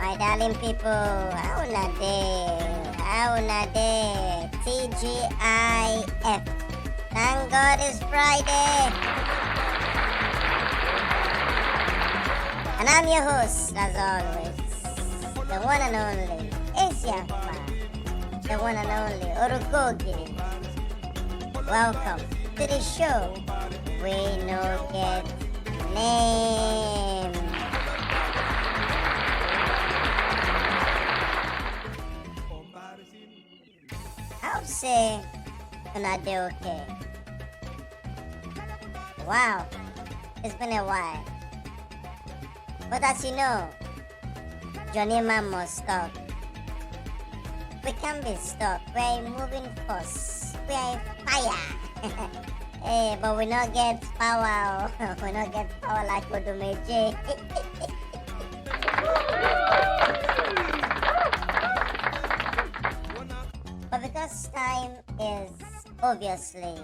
My darling people, how na day, TGIF. Thank God it's Friday. And I'm your host, as always, the one and only Eziafa, the one and only Orukogi. Welcome to the show. We no get name. I'll say, una dey okay. Wow, it's been a while. But as you know, Johnny Man must stop. We can't be stuck. We're a moving force. We are a fire. Hey, but we not get power. We not get power like Odumeje. But because time is obviously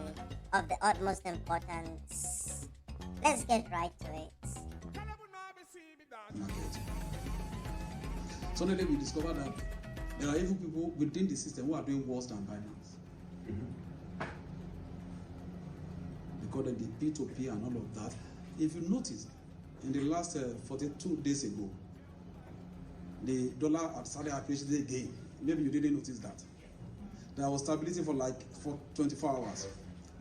of the utmost importance, let's get right to it. Suddenly we discover that there are even people within the system who are doing worse than Binance. Because of the P2P and all of that. If you notice, in the last 42 days ago, the dollar had started appreciating again. Maybe you didn't notice that. There was stability for 24 hours.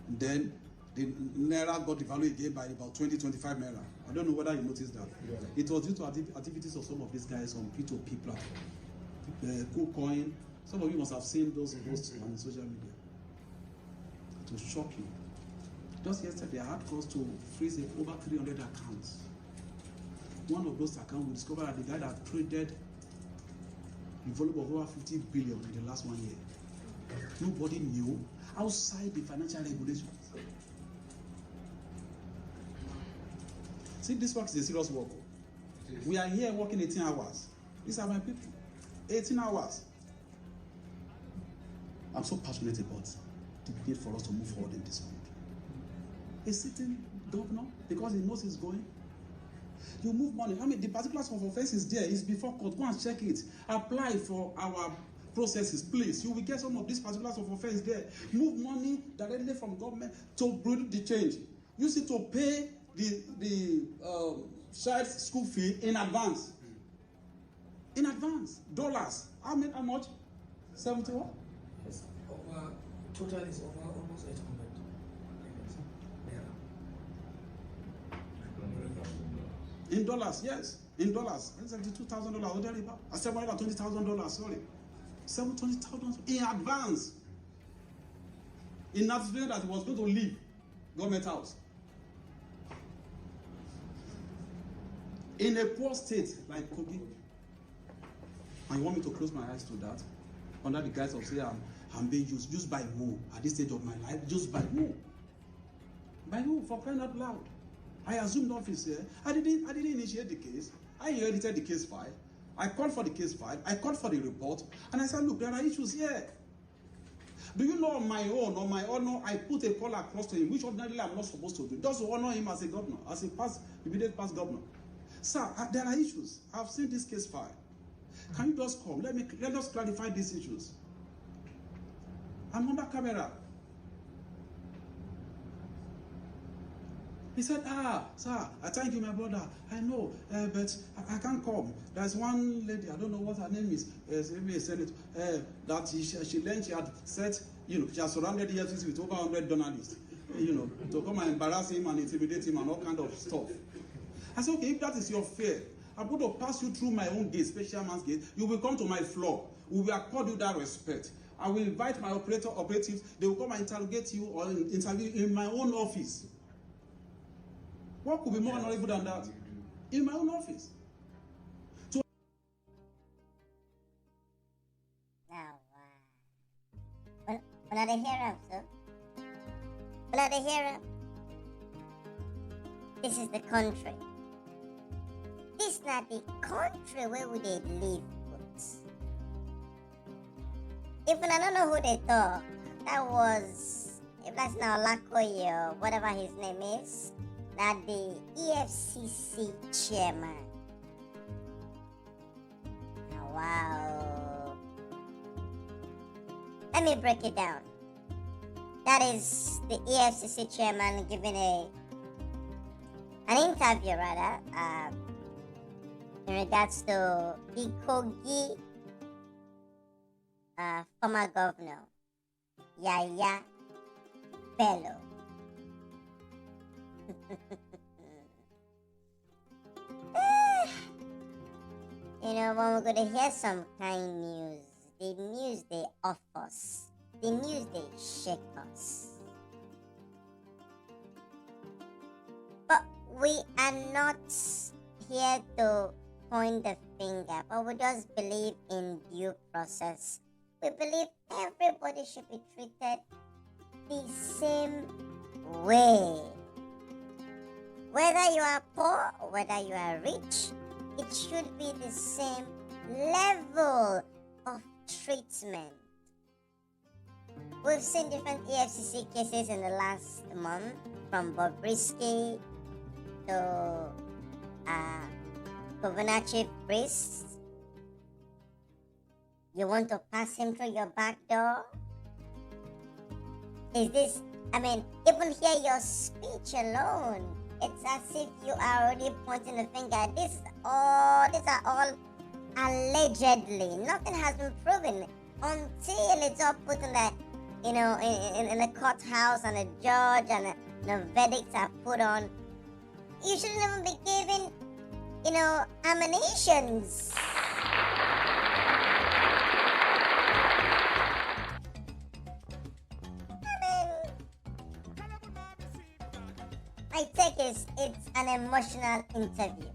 And then the Naira got devalued again by about 20-25 Naira. I don't know whether you noticed that. Yeah. It was due to activities of some of these guys on P2P platform. KuCoin. Some of you must have seen those posts on social media. It will shock you. Just yesterday, I had calls to freeze over 300 accounts. One of those accounts, we discovered that the guy that traded a volume of over 50 billion in the last 1 year. Nobody knew outside the financial regulations. See, this work is a serious work. We are here working 18 hours. These are my people. 18 hours. I'm so passionate about the need for us to move forward in this country. A sitting governor, because he knows he's going, you move money. I mean, the particulars of offense is there. It's before court. Go and check it. Apply for our processes, please. You will get some of these particulars of offense there. Move money directly from government to bring the change. Use it to pay the child's school fee in advance. In advance. Dollars. How much? 71? Yes. Total is over almost 800. In dollars, yes. In dollars. $72,000. $720,000, sorry. $720,000 in advance. In anticipation that he was going to leave government house. In a poor state like Kogi. And you want me to close my eyes to that? Under the guise of saying I'm being used. Used by who? At this stage of my life? Used by who? By who? For crying out loud. I assumed office here. I didn't initiate the case. I inherited the case file. I called for the case file. I called for the report. And I said, look, there are issues here. Do you know on my honor, I put a call across to him, which ordinarily I'm not supposed to do. Just to honor him as a governor, as a immediate past governor. Sir, there are issues. I've seen this case file. Can you just come? Let us clarify these issues. I'm under camera. He said, sir, I thank you, my brother. I know, but I can't come. There's one lady, I don't know what her name is, maybe a senator, that she learned she had set, she has surrounded the EFCC with over 100 journalists, to come and embarrass him and intimidate him and all kind of stuff. I said, okay, if that is your fear, I'm going to pass you through my own gate, special man's gate. You will come to my floor. We will accord you that respect. I will invite my operatives. They will come and interrogate you or interview in my own office. What could be more honorable than that? In my own office. Now, when I hear sir? When I hear this is the country. This not the country where would they live. If I don't know who they talk, that was, if that's now Lakoye or whatever his name is, that the EFCC chairman. Wow. Let me break it down. That is the EFCC chairman giving an interview, rather, in regards to the Kogi former governor, Yahaya Bello. You know, when we're going to hear some kind news, the news they off us, the news they shake us. But we are not here to point the finger, but we just believe in due process. We believe everybody should be treated the same way. Whether you are poor or whether you are rich, it should be the same level of treatment. We've seen different EFCC cases in the last month, from Bobrisky to Governor Chief Priest. You want to pass him through your back door? Is this, even hear your speech alone, it's as if you are already pointing the finger. These are all allegedly. Nothing has been proven until it's all put in the, in the courthouse, and a judge and the verdicts are put on. You shouldn't even be given, ammunitions. I take it's an emotional interview.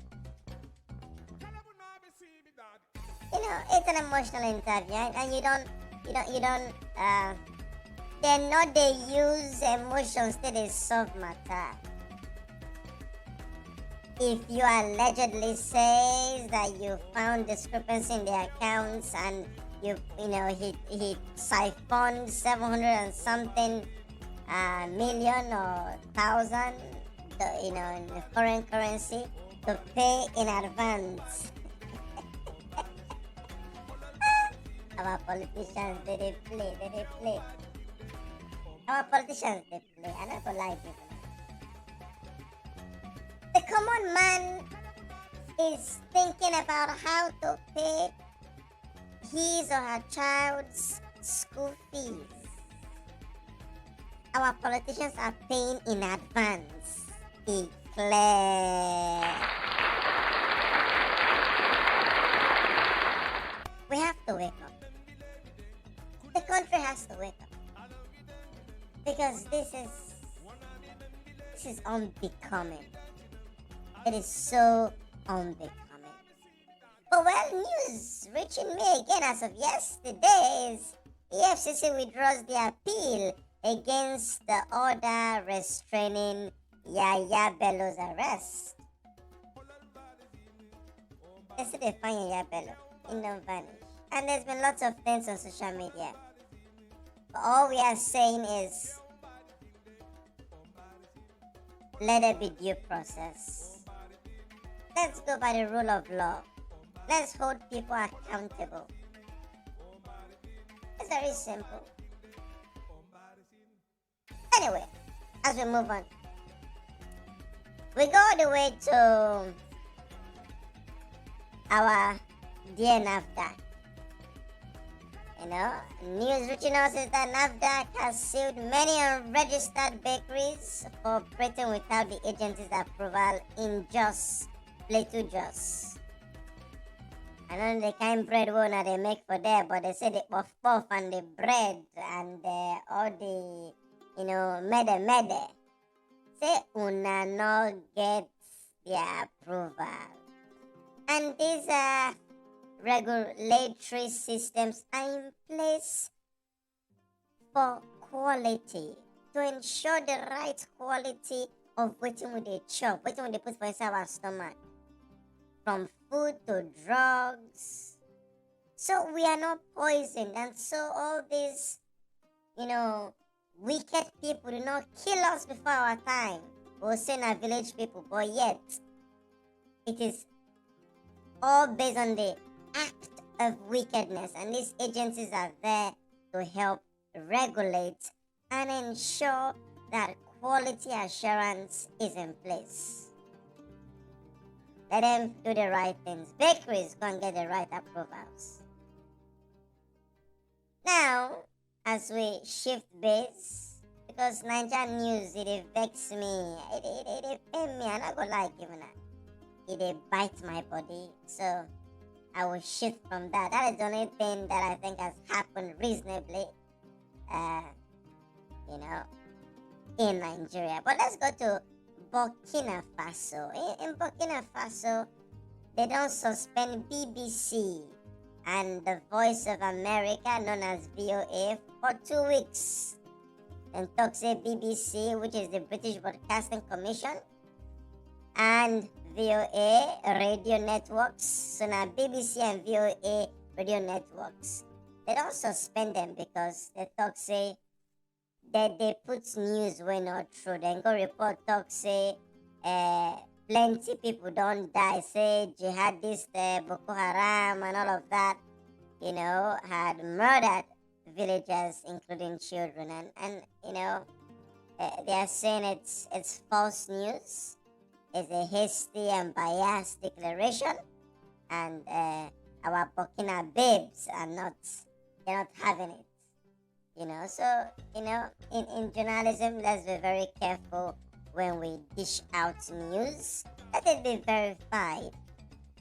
It's an emotional interview, and you don't, they use emotions to solve matter. If you allegedly says that you found discrepancy in the accounts and he siphoned 700 and something million or thousand, in the foreign currency to pay in advance. Our politicians, they play. Our politicians, they play. I don't like it. The common man is thinking about how to pay his or her child's school fees. Our politicians are paying in advance. Declare. We have to wake up. The country has to wake up. Because this is unbecoming. It is so unbecoming. But news reaching me again as of yesterday is EFCC withdraws the appeal against the order restraining Yahaya Bello's arrest. They say they find Yahaya Bello. He don't vanish. And there's been lots of things on social media. But all we are saying is, let there be due process. Let's go by the rule of law. Let's hold people accountable. It's very simple. Anyway, as we move on, we go all the way to our dear NAFDAC. News reaching us is that NAFDAC has sued many unregistered bakeries for operating without the agency's approval in Plateau Jos. I don't know the kind bread they make for there, but they say the puff and the bread and all the, mede. Say una no get their approval. And these regulatory systems are in place for quality, to ensure the right quality of what they chop, what they put for inside our stomach, from food to drugs. So we are not poisoned, and so all these, wicked people do not kill us before our time. We'll say our village people, but yet it is all based on the act of wickedness, and these agencies are there to help regulate and ensure that quality assurance is in place. Let them do the right things. Bakeries go and get the right approvals. Now, as we shift base, because Nigerian news, it vexes me. It pain me. I'm not gonna lie, given that. It bites my body. So I will shift from that. That is the only thing that I think has happened reasonably, in Nigeria. But let's go to Burkina Faso. In Burkina Faso, they don't suspend BBC and the Voice of America, known as VOA, for 2 weeks. And talk say BBC, which is the British Broadcasting Commission, and VOA radio networks. So now BBC and VOA radio networks, they don't suspend them because they talk say that they put news when not true. Then go report talk say plenty people don't die. Say jihadists, Boko Haram and all of that, had murdered villagers, including children, and they are saying it's false news. It's a hasty and biased declaration, and our Burkina babes they're not having it. So in journalism, let's be very careful when we dish out news. Let it be verified.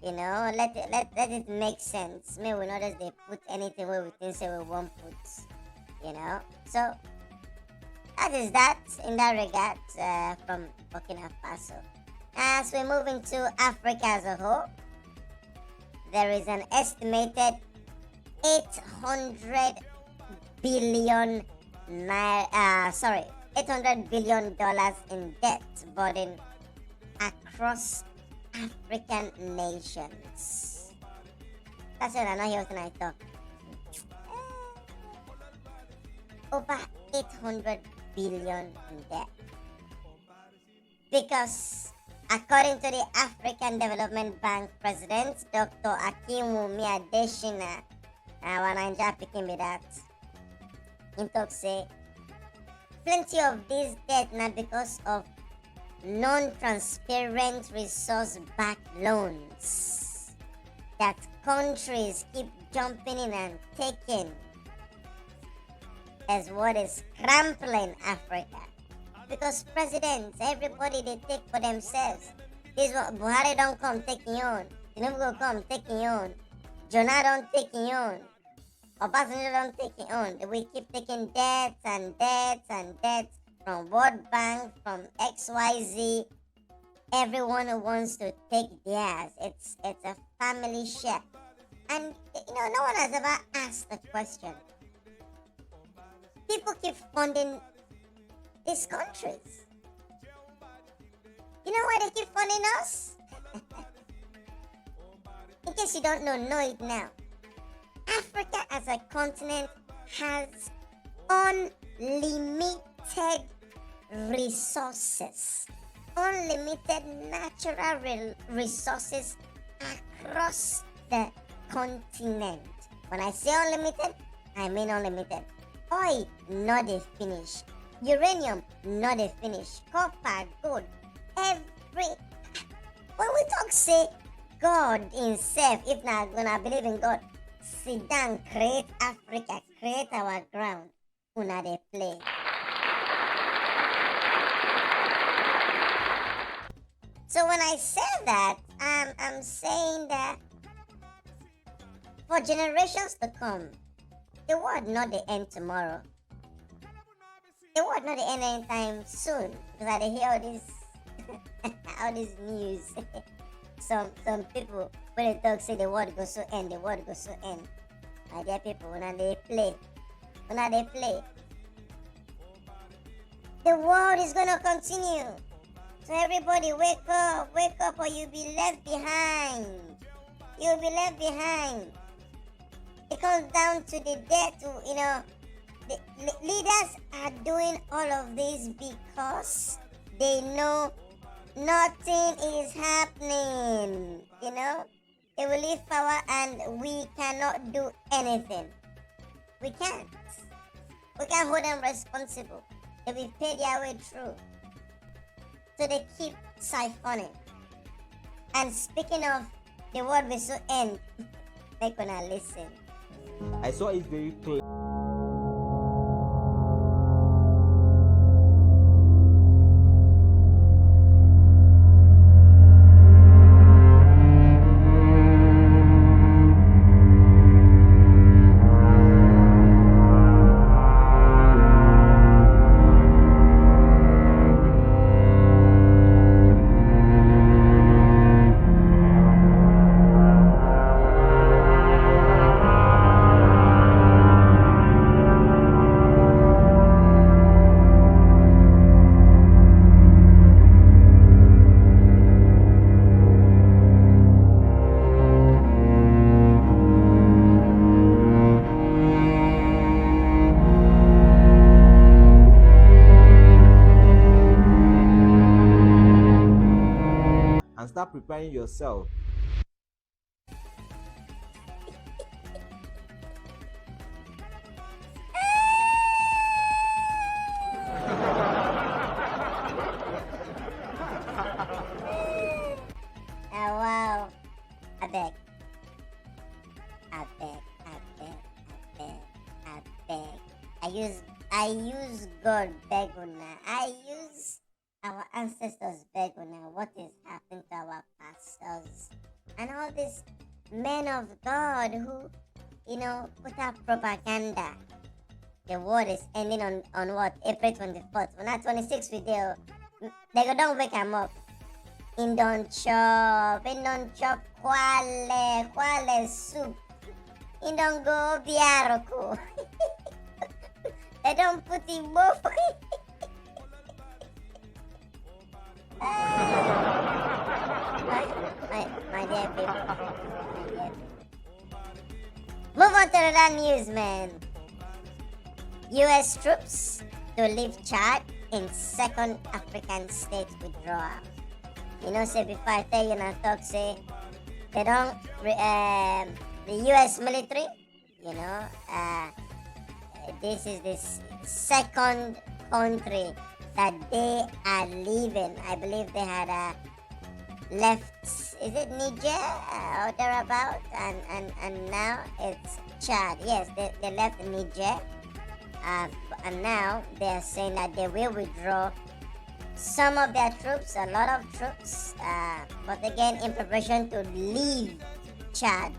Let it make sense. Maybe we not just they put anything where we think say we won't put. So that is that in that regard from Burkina Faso. As we move into Africa as a whole, there is an estimated 800 billion $800 billion in debt burden across African nations. That's what I know here tonight, though. Over 800 billion in debt. Because according to the African Development Bank President, Dr. Akinwumi Adesina, our Nigeria picking me that, he talks say, plenty of this debt now because of non-transparent resource-backed loans that countries keep jumping in and taking as what is crumpling Africa. Because presidents, everybody they take for themselves. This one, Buhari don't come taking on. Tinubu go come taking on. Jonah don't taking on. Obasanjo don't taking on. We keep taking debts and debts and debts from World Bank, from XYZ. Everyone who wants to take theirs. It's a family share. And no one has ever asked the question. People keep funding these countries. You know why they keep funding us? In case you don't know it now. Africa as a continent has unlimited resources. Unlimited natural resources across the continent. When I say unlimited, I mean unlimited. Oil, not a finish. Uranium, not a finish. Copper, gold, every. When we talk, say God himself, if not gonna believe in God, sit down, create Africa, create our ground. Una they play. So when I say that, I'm saying that for generations to come, the world not the end tomorrow. The world not the end anytime soon. Because I hear all this all this news. some people when they talk say the world goes to end, the world goes to end. My dear people, when they play. The world is gonna continue. So everybody wake up or you'll be left behind. You'll be left behind. It comes down to the debt, the leaders are doing all of this because they know nothing is happening, They will leave power and we cannot do anything. We can't. We can't hold them responsible. They will pay their way through. So they keep siphoning. And speaking of the word we so end, they're gonna listen. I saw it very clear. And start preparing yourself. Oh wow. I beg. I use God beg una. I use our ancestors beg una. What is happening to our pastors and all these men of God who, put out propaganda. The war is ending on what? April 24th. We're not 26th video. They go don't wake them up. In don't chop quale soup. In don't go biaroko. They don't put in both. My dear people. Move on to the news, man. U.S. troops to leave Chad in second African state withdrawal. Say before I tell you and I talk, say they don't, the U.S. military, this is the second country that they are leaving. I believe they had left, is it Niger or thereabout, and now it's Chad. Yes, they left Niger, and now they are saying that they will withdraw some of their troops, a lot of troops, but again in preparation to leave Chad,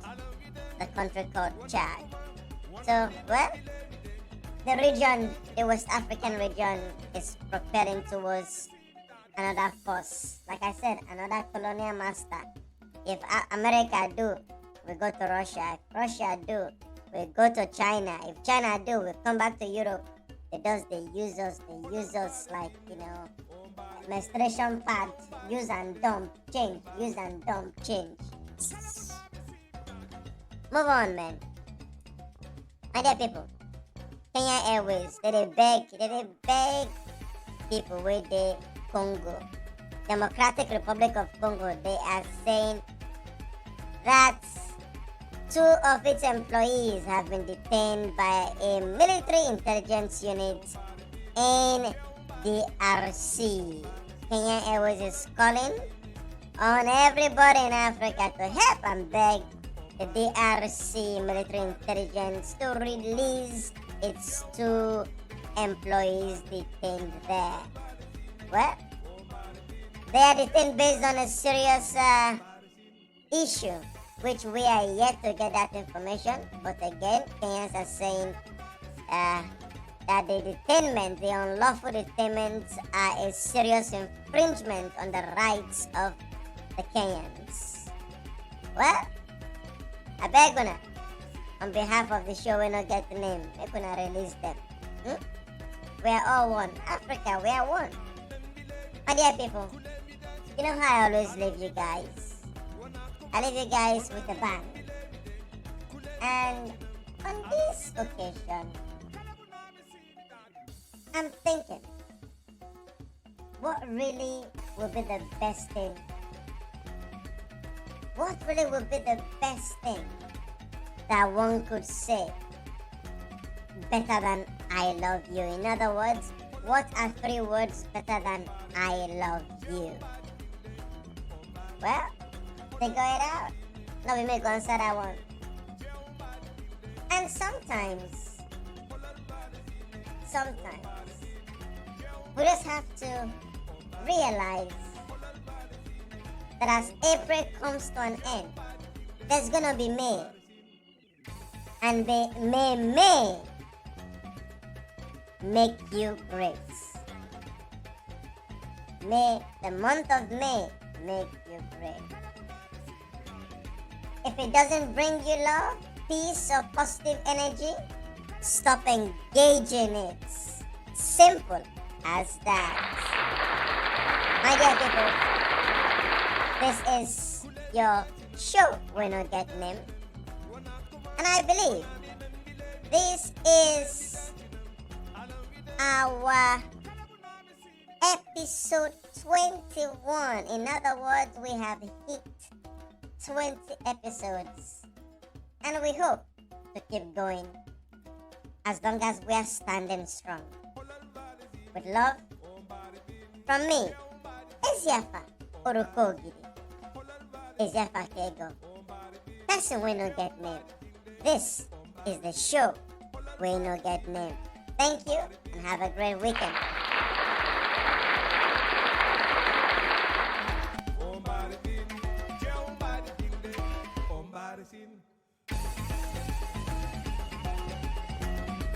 the country called Chad. So, well, the region, the West African region, is propelling towards another force. Like I said, another colonial master. If America do, we go to Russia. If Russia do, we go to China. If China do, we come back to Europe. They use us like, menstruation pad, use and dump, change, use and dump, change. Move on, man. My dear people, Kenya Airways, they beg people with the Congo, Democratic Republic of Congo. They are saying that 2 of its employees have been detained by a military intelligence unit in DRC. Kenya Airways is calling on everybody in Africa to help and beg the DRC military intelligence to release its 2 employees detained there. Well, they are detained based on a serious issue, which we are yet to get that information. But again, Kenyans are saying that the detainment, the unlawful detainments, are a serious infringement on the rights of the Kenyans. Well, I beg una, on behalf of the show, we not get the name. We're gonna release them. We are all one. Africa, we are one. My dear people, you know how I always leave you guys. I leave you guys with a bang. And on this occasion, I'm thinking, what really will be the best thing? what really would be the best thing that one could say better than I love you? In other words, what are 3 words better than I love you? Well, figure it out. Now we may go answer that one. And sometimes, we just have to realize that as April comes to an end, there's gonna be May. And May make you great. May, the month of May, make you great. If it doesn't bring you love, peace, or positive energy, stop engaging it. Simple as that. My dear people, this is your show, We No Get Name. And I believe this is our episode 21. In other words, we have hit 20 episodes. And we hope to keep going as long as we are standing strong. With love, from me, Eziafa Orokogiri. Eziafa Kego. Person We No Get Name. This is the show We No Get Name. Thank you and have a great weekend.